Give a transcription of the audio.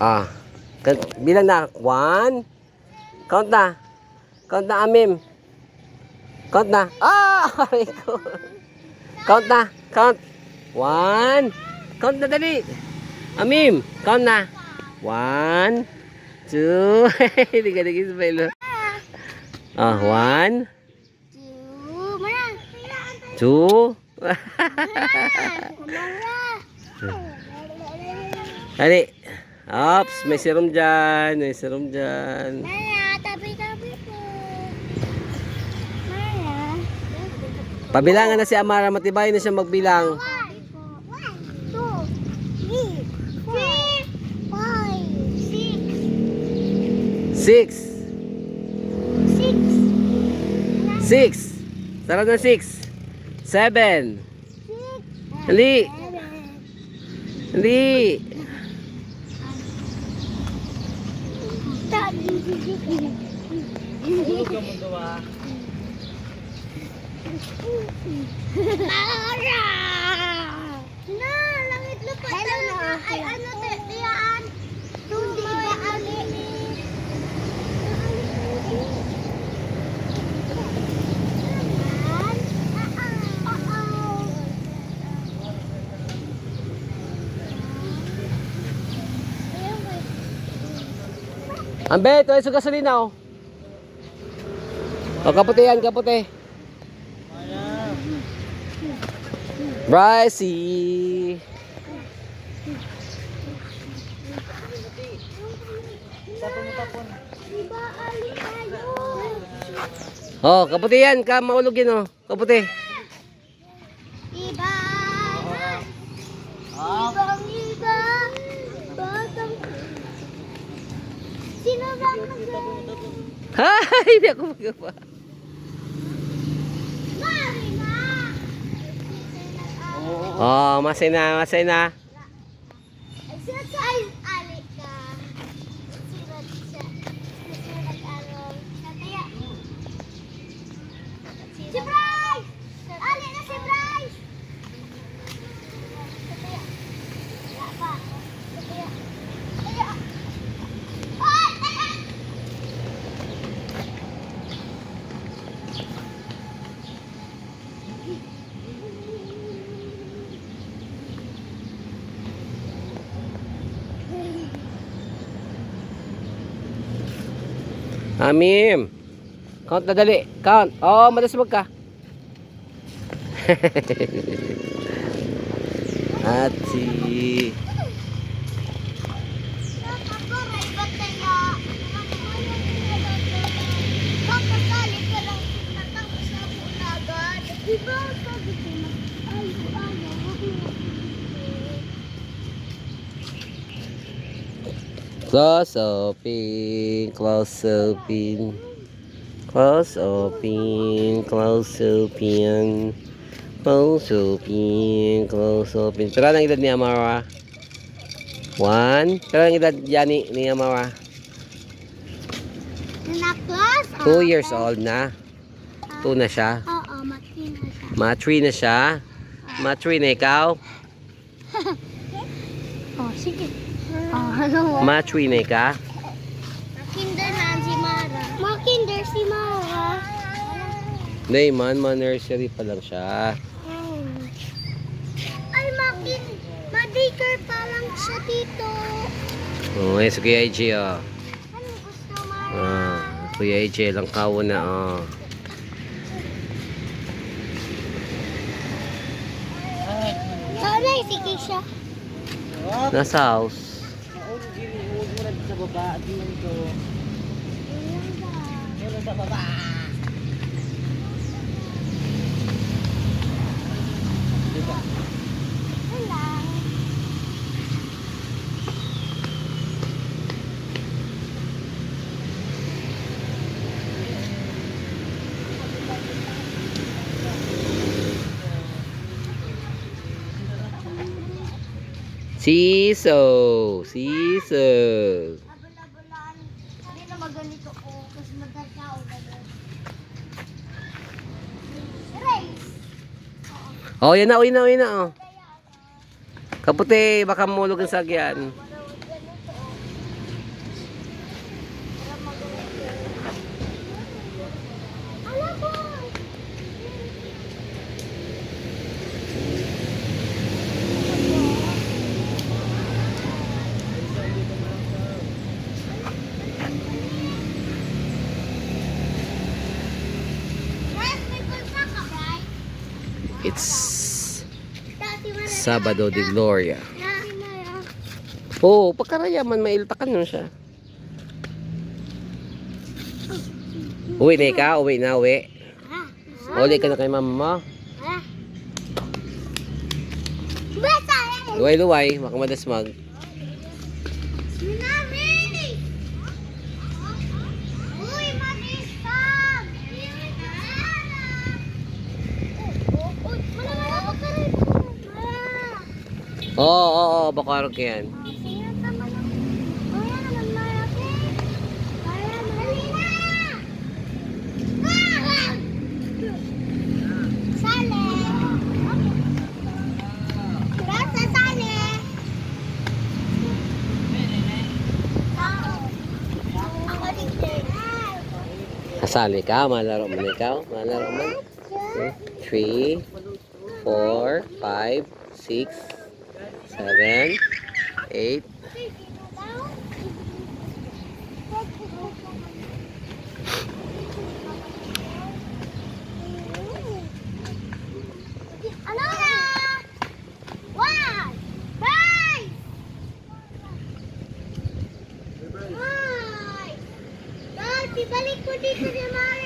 Ah, bilang na. 1. Count na. Count na, Amim. Count na. Ah! Aray ko. Count na. Count. 1. Count na, dali. Amim, count na. 1, 2. Hindi ka nag-ismail. Ah, 1, 2. Dali. Ops, may serum dyan. May serum dyan. Maya, tabi-tabi po. Maya. Pabilangan na si Amara. Matibay na siya magbilang. 1, 2, 3, 4, 5, 6. 6. Sarap na 6. 7. Dali. Dali. Tulog ka mo gawa. Mara! Na, langit lupa talaga. Ay, ano, tiyaan. Hindi ba alin? Ambe, ito ay sa gasolina, oh. O, kaputi yan, kaputi. Brycey. Diba alin tayo? Oh, kaputi yan, maulog yun, oh. Kaputi. Iba! Ibang iba! Batang... Sino ba Hay, hindi ako magawa. Marina! Oh, masay na, masay na. Sino sa alit ka? Sino nag-aral? Nataya. Si Bryce! Alit na si Bryce! Nataya. Wala pa. Nataya. Nataya. Ay! Nataya! Amim. Count na dali. Count. Oh, madasmag ka. Ati. Nakakaray ba kaya? Kakasali ka lang, natapos na po na agad. Diba sabi ko na, ay, ano, wag mo. Close open. Close open. Close open. Close open. Close open. Close open. Pero ang edad ni Amara? 1. Pero ang edad ni Amara? Na-plus? 2 years old na. 2 na siya. Oo, matina siya. Ma-3 na siya. Ma-3 na ikaw. Oh, sige. Oh, ano? Ma-3 na ka. Makinder na si Mara. Makinder si Mara. Hindi man, ma-nursery pa lang siya. Ay, ma-daycare pa lang siya dito. Oh, yes, Kuya AJ, oh. Ano gusto, Mara? Ah, Kuya AJ lang kawo na, oh. Sana sige siya. Nasa house. Huwag mo rin sa baba. At yun ito. Yun sa baba. Wala. Siso. Siso. Abal-abalaan. Hindi na maganito ko. Kasi magkakao na doon. Race. Oh, yan na, uwi na, uwi na. Oh. Kaputi, baka mulog ang sagyan. Alam ko! Guys, may pulsa ka, right? It's Dati wala. Sabado de Gloria. Dati na yan. Oo, pagkarayaman, mailtakan nun siya. Uwi na ikaw, uwi na, uwi. Uli ka na kay mama mo. Basta eh! Luway-luway, baka madasmag. Minami! Uy, manisag! Uy, malawala ko ka rin. Oo, oo, oo, bakarog yan. Sino tama lang? Kaya naman malaki. Kaya mali na! Sale! Basta sale! Ako dito. Kasali ka, malaro mo na ikaw. Malaro mo. 3, 4, 5, 6, 7, 8. Ano na? One! Bye! Bye! Dad, ibalik ko dito si Mara.